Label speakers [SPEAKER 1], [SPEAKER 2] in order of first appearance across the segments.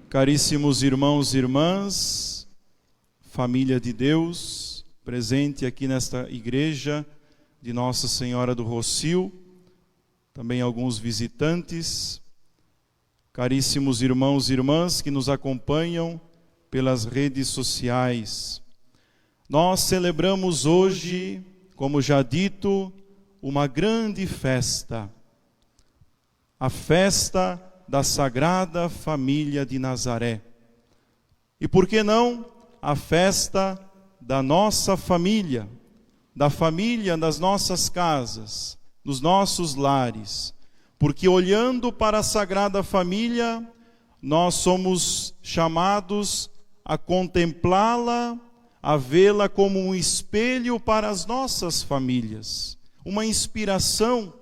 [SPEAKER 1] Caríssimos irmãos e irmãs, família de Deus, presente aqui nesta igreja de Nossa Senhora do Rossio, também alguns visitantes, caríssimos irmãos e irmãs que nos acompanham pelas redes sociais. Nós celebramos hoje, como já dito, uma grande festa, a festa da Sagrada Família de Nazaré. E por que não a festa da nossa família, da família das nossas casas, dos nossos lares? Porque olhando para a Sagrada Família, nós somos chamados a contemplá-la, a vê-la como um espelho para as nossas famílias, uma inspiração.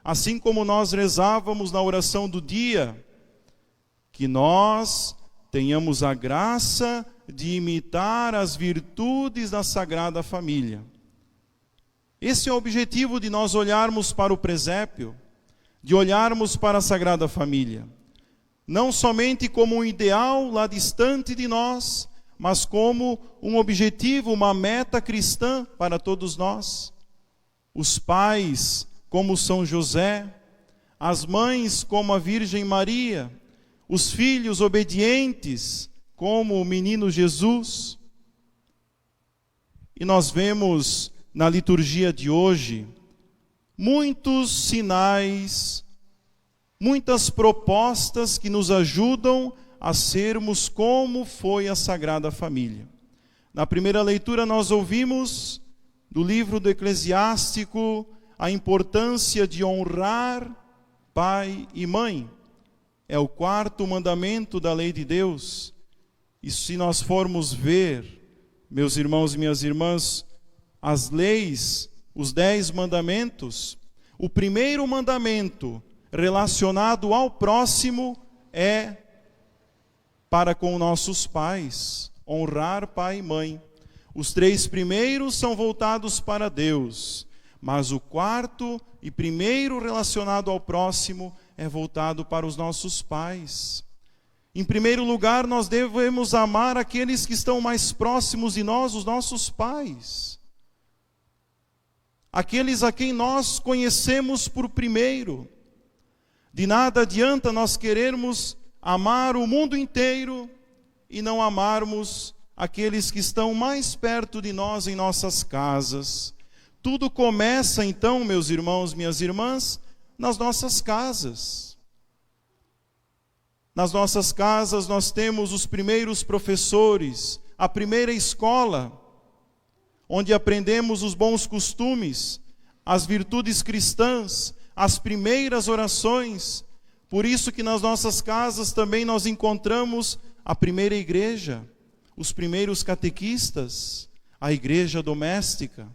[SPEAKER 1] Assim como nós rezávamos na oração do dia, que nós tenhamos a graça de imitar as virtudes da Sagrada Família. Esse é o objetivo de nós olharmos para o presépio, de olharmos para a Sagrada Família. Não somente como um ideal lá distante de nós, mas como um objetivo, uma meta cristã para todos nós. Os pais como São José, as mães como a Virgem Maria, os filhos obedientes como o menino Jesus. E nós vemos na liturgia de hoje muitos sinais, muitas propostas que nos ajudam a sermos como foi a Sagrada Família. Na primeira leitura nós ouvimos do livro do Eclesiástico a importância de honrar pai e mãe. É o quarto mandamento da lei de Deus. E se nós formos ver, meus irmãos e minhas irmãs, as leis, os 10 mandamentos, o primeiro mandamento relacionado ao próximo é para com nossos pais, honrar pai e mãe. Os 3 primeiros são voltados para Deus, mas o quarto e primeiro relacionado ao próximo é voltado para os nossos pais. Em primeiro lugar, nós devemos amar aqueles que estão mais próximos de nós, os nossos pais. Aqueles a quem nós conhecemos por primeiro. De nada adianta nós querermos amar o mundo inteiro e não amarmos aqueles que estão mais perto de nós em nossas casas. Tudo começa então, meus irmãos, minhas irmãs, nas nossas casas. Nas nossas casas nós temos os primeiros professores, a primeira escola, onde aprendemos os bons costumes, as virtudes cristãs, as primeiras orações. Por isso que nas nossas casas também nós encontramos a primeira igreja, os primeiros catequistas, a igreja doméstica.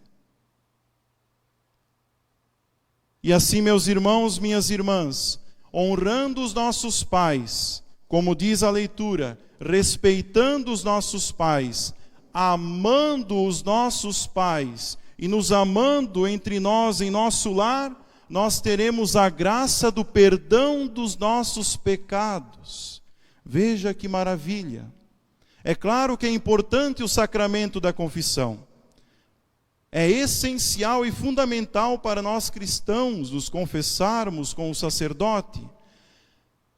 [SPEAKER 1] E assim, meus irmãos, minhas irmãs, honrando os nossos pais, como diz a leitura, respeitando os nossos pais, amando os nossos pais e nos amando entre nós em nosso lar, nós teremos a graça do perdão dos nossos pecados. Veja que maravilha! É claro que é importante o sacramento da confissão. É essencial e fundamental para nós cristãos nos confessarmos com o sacerdote.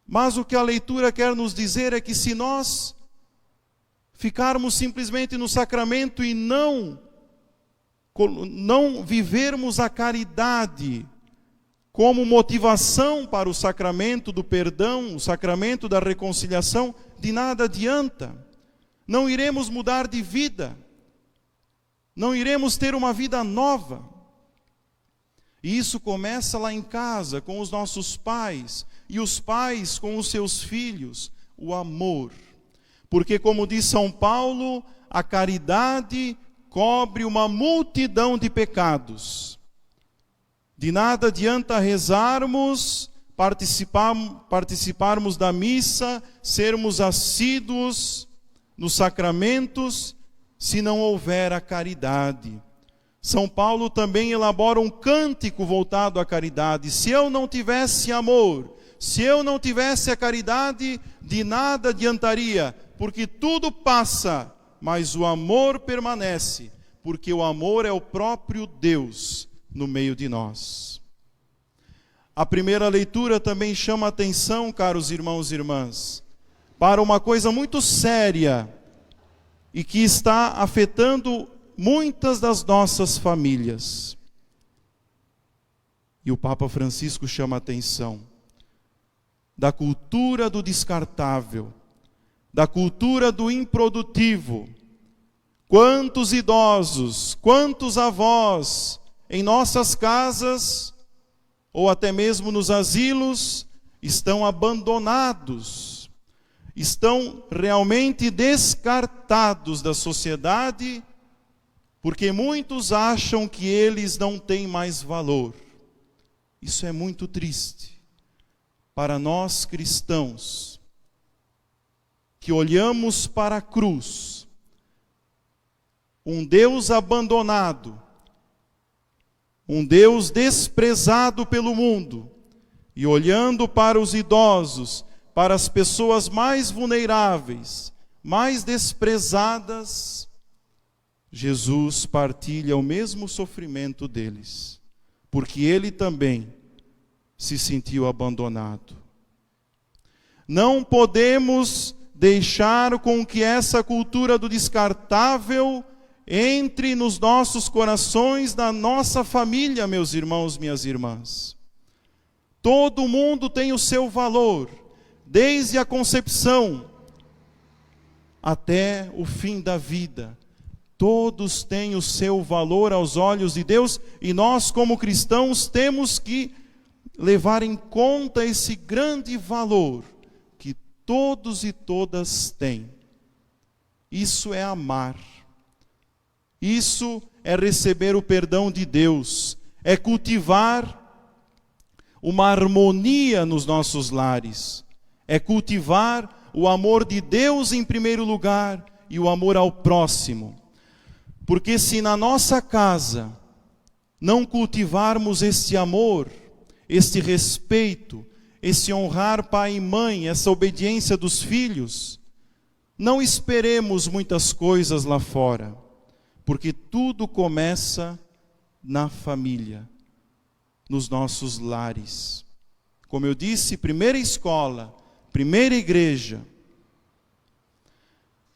[SPEAKER 1] Mas o que a leitura quer nos dizer é que se nós ficarmos simplesmente no sacramento e não vivermos a caridade como motivação para o sacramento do perdão, o sacramento da reconciliação, de nada adianta. Não iremos mudar de vida. Não iremos ter uma vida nova. E isso começa lá em casa, com os nossos pais, e os pais com os seus filhos, o amor. Porque, como diz São Paulo, a caridade cobre uma multidão de pecados. De nada adianta rezarmos, participarmos da missa, sermos assíduos nos sacramentos, se não houver a caridade. São Paulo também elabora um cântico voltado à caridade. Se eu não tivesse amor, Se eu não tivesse a caridade, de nada adiantaria, porque tudo passa, mas o amor permanece, porque o amor é o próprio Deus no meio de nós. A primeira leitura também chama a atenção, caros irmãos e irmãs, para uma coisa muito séria e que está afetando muitas das nossas famílias. E o Papa Francisco chama a atenção da cultura do descartável, da cultura do improdutivo. Quantos idosos, quantos avós em nossas casas, ou até mesmo nos asilos, estão abandonados, estão realmente descartados da sociedade, porque muitos acham que eles não têm mais valor. Isso é muito triste para nós cristãos, que olhamos para a cruz, um Deus abandonado, um Deus desprezado pelo mundo, e olhando para os idosos, para as pessoas mais vulneráveis, mais desprezadas, Jesus partilha o mesmo sofrimento deles, porque ele também se sentiu abandonado. Não podemos deixar com que essa cultura do descartável entre nos nossos corações, na nossa família, meus irmãos, minhas irmãs. Todo mundo tem o seu valor, desde a concepção até o fim da vida. Todos têm o seu valor aos olhos de Deus, e nós, como cristãos, temos que levar em conta esse grande valor que todos e todas têm. Isso é amar. Isso é receber o perdão de Deus, é cultivar uma harmonia nos nossos lares, é cultivar o amor de Deus em primeiro lugar e o amor ao próximo. Porque se na nossa casa não cultivarmos este amor, este respeito, esse honrar pai e mãe, essa obediência dos filhos, não esperemos muitas coisas lá fora, porque tudo começa na família, nos nossos lares. Como eu disse, primeira escola, primeira igreja.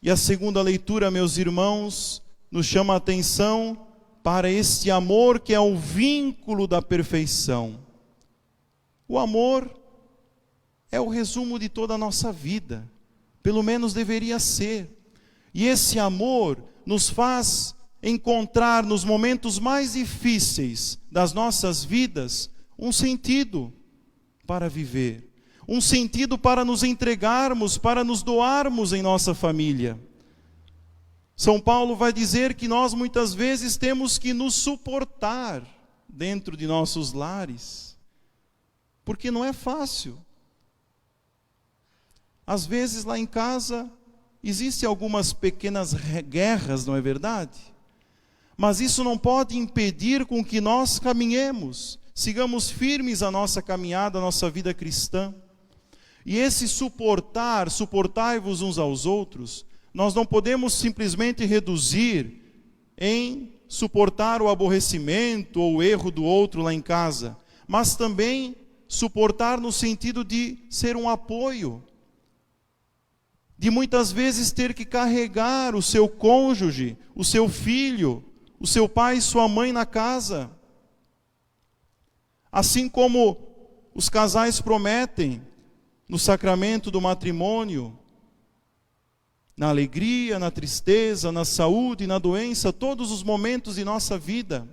[SPEAKER 1] E a segunda leitura, meus irmãos, nos chama a atenção para este amor que é o vínculo da perfeição. O amor é o resumo de toda a nossa vida, pelo menos deveria ser. E esse amor nos faz encontrar nos momentos mais difíceis das nossas vidas um sentido para viver, um sentido para nos entregarmos, para nos doarmos em nossa família. São Paulo vai dizer que nós muitas vezes temos que nos suportar dentro de nossos lares, porque não é fácil. Às vezes lá em casa existem algumas pequenas guerras, não é verdade? Mas isso não pode impedir com que nós caminhemos, sigamos firmes a nossa caminhada, a nossa vida cristã. E esse suportai-vos uns aos outros, nós não podemos simplesmente reduzir em suportar o aborrecimento ou o erro do outro lá em casa, mas também suportar no sentido de ser um apoio, de muitas vezes ter que carregar o seu cônjuge, o seu filho, o seu pai e sua mãe na casa. Assim como os casais prometem no sacramento do matrimônio, na alegria, na tristeza, na saúde, na doença, todos os momentos de nossa vida.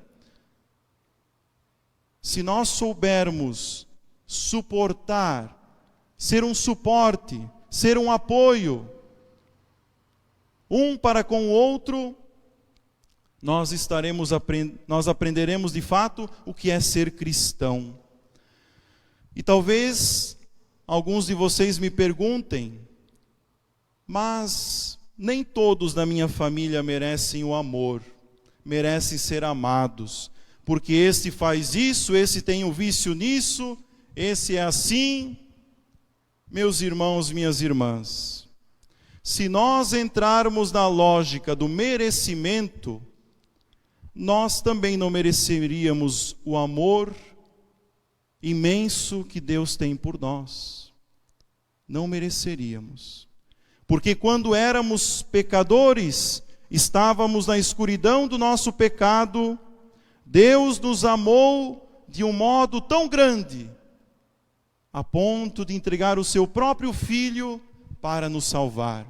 [SPEAKER 1] Se nós soubermos suportar, ser um suporte, ser um apoio, um para com o outro, nós aprenderemos de fato o que é ser cristão. E talvez alguns de vocês me perguntem, mas nem todos na minha família merecem o amor, merecem ser amados, porque este faz isso, esse tem um vício nisso, esse é assim. Meus irmãos, minhas irmãs, se nós entrarmos na lógica do merecimento, nós também não mereceríamos o amor imenso que Deus tem por nós. Não mereceríamos. Porque quando éramos pecadores, estávamos na escuridão do nosso pecado, Deus nos amou de um modo tão grande, a ponto de entregar o seu próprio Filho para nos salvar.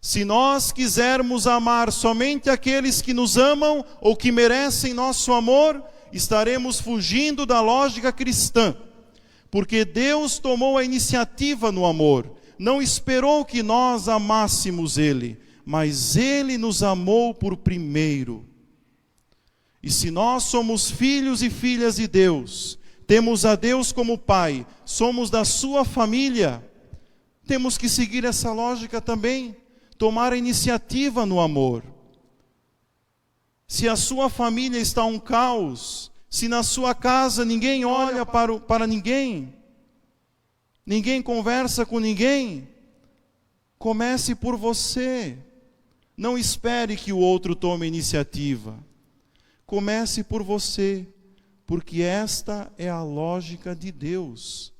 [SPEAKER 1] Se nós quisermos amar somente aqueles que nos amam ou que merecem nosso amor, estaremos fugindo da lógica cristã, porque Deus tomou a iniciativa no amor, não esperou que nós amássemos Ele, mas Ele nos amou por primeiro. E se nós somos filhos e filhas de Deus, temos a Deus como Pai, somos da sua família, temos que seguir essa lógica também, tomar a iniciativa no amor. Se a sua família está um caos, se na sua casa ninguém olha para ninguém, ninguém conversa com ninguém, comece por você. Não espere que o outro tome a iniciativa. Comece por você, porque esta é a lógica de Deus.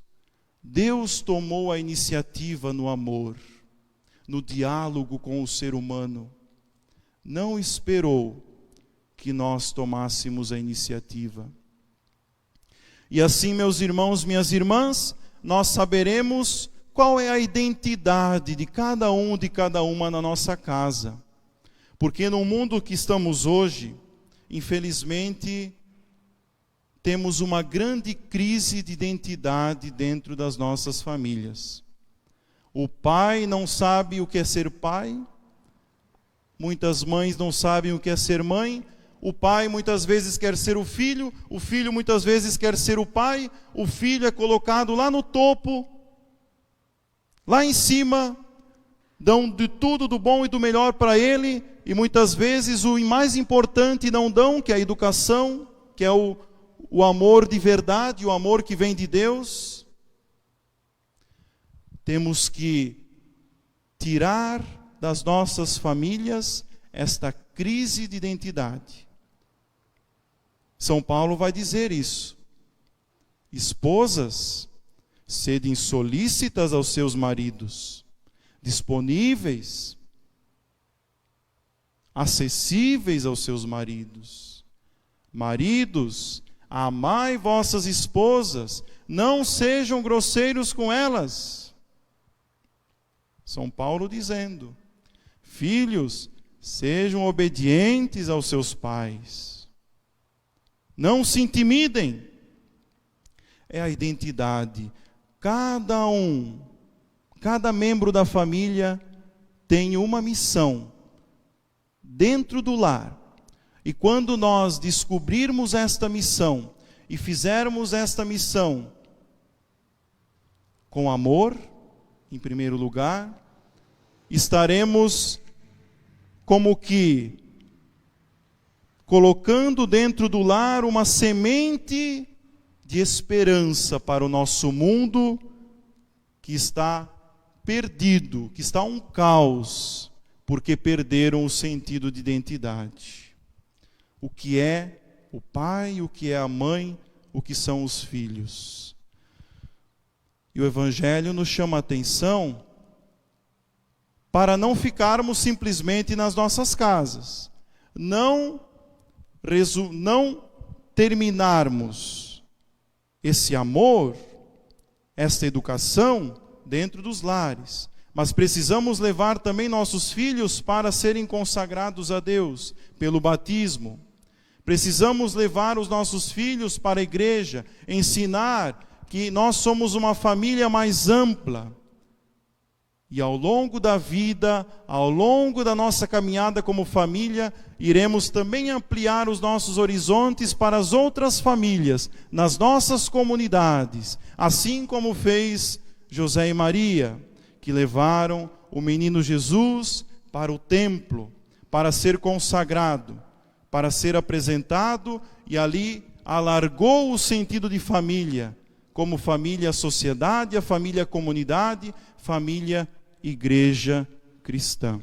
[SPEAKER 1] Deus tomou a iniciativa no amor, no diálogo com o ser humano. Não esperou que nós tomássemos a iniciativa. E assim, meus irmãos, minhas irmãs, nós saberemos qual é a identidade de cada um, de cada uma na nossa casa. Porque no mundo que estamos hoje, infelizmente, temos uma grande crise de identidade dentro das nossas famílias. O pai não sabe o que é ser pai, muitas mães não sabem o que é ser mãe, o pai muitas vezes quer ser o filho muitas vezes quer ser o pai, o filho é colocado lá no topo, lá em cima, dão de tudo do bom e do melhor para ele, e muitas vezes o mais importante não dão, que é a educação, que é o amor de verdade, o amor que vem de Deus. Temos que tirar das nossas famílias esta crise de identidade. São Paulo vai dizer isso. Esposas, sedem solícitas aos seus maridos, disponíveis, acessíveis aos seus maridos. Maridos, amai vossas esposas, não sejam grosseiros com elas. São Paulo dizendo, filhos, sejam obedientes aos seus pais. Não se intimidem. É a identidade. Cada membro da família tem uma missão dentro do lar. E quando nós descobrirmos esta missão e fizermos esta missão com amor, em primeiro lugar, estaremos como que colocando dentro do lar uma semente de esperança para o nosso mundo que está perdido, que está um caos, porque perderam o sentido de identidade. O que é o pai, o que é a mãe, o que são os filhos. E o Evangelho nos chama a atenção para não ficarmos simplesmente nas nossas casas. Não terminarmos esse amor, esta educação dentro dos lares. Mas precisamos levar também nossos filhos para serem consagrados a Deus pelo batismo. Precisamos levar os nossos filhos para a igreja, ensinar que nós somos uma família mais ampla. E ao longo da vida, ao longo da nossa caminhada como família, iremos também ampliar os nossos horizontes para as outras famílias, nas nossas comunidades, assim como fez José e Maria, que levaram o menino Jesus para o templo, para ser consagrado, para ser apresentado, e ali alargou o sentido de família, como família sociedade, a família comunidade, família igreja cristã.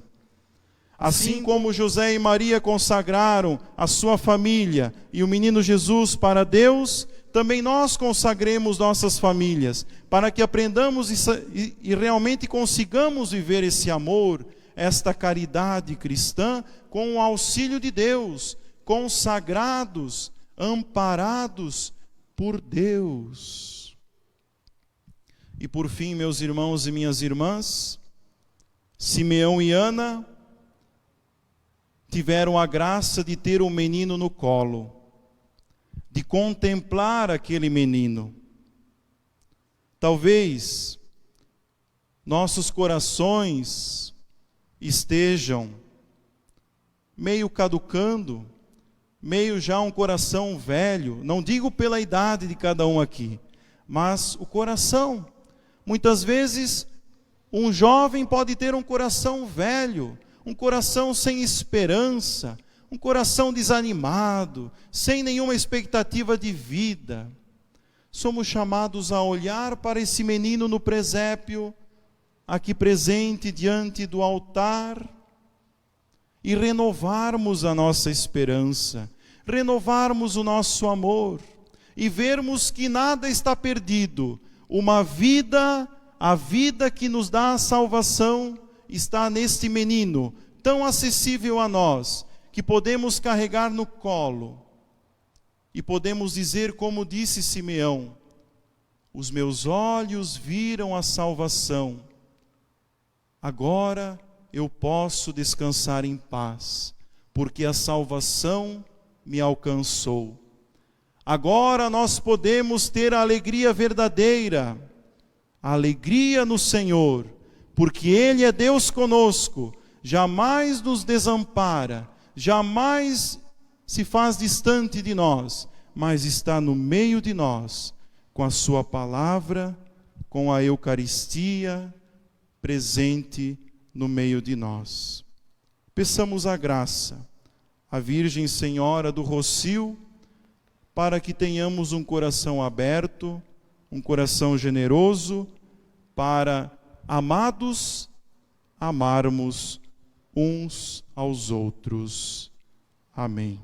[SPEAKER 1] Assim como José e Maria consagraram a sua família e o menino Jesus para Deus, também nós consagremos nossas famílias, para que aprendamos e realmente consigamos viver esse amor, esta caridade cristã, com o auxílio de Deus, consagrados, amparados por Deus. E por fim, meus irmãos e minhas irmãs, Simeão e Ana tiveram a graça de ter um menino no colo, de contemplar aquele menino. Talvez nossos corações estejam meio caducando, meio já um coração velho, não digo pela idade de cada um aqui, mas o coração. Muitas vezes um jovem pode ter um coração velho, um coração sem esperança, um coração desanimado, sem nenhuma expectativa de vida. Somos chamados a olhar para esse menino no presépio, aqui presente diante do altar, e renovarmos a nossa esperança, renovarmos o nosso amor, e vermos que nada está perdido. Uma vida, a vida que nos dá a salvação, está neste menino, tão acessível a nós, que podemos carregar no colo, e podemos dizer como disse Simeão: os meus olhos viram a salvação, agora eu posso descansar em paz, porque a salvação me alcançou. Agora nós podemos ter a alegria verdadeira, a alegria no Senhor, porque Ele é Deus conosco, jamais nos desampara, jamais se faz distante de nós, mas está no meio de nós, com a sua palavra, com a Eucaristia presente no meio de nós. Peçamos a graça, a Virgem Senhora do Rossio, para que tenhamos um coração aberto, um coração generoso, para, amados, amarmos uns aos outros. Amém.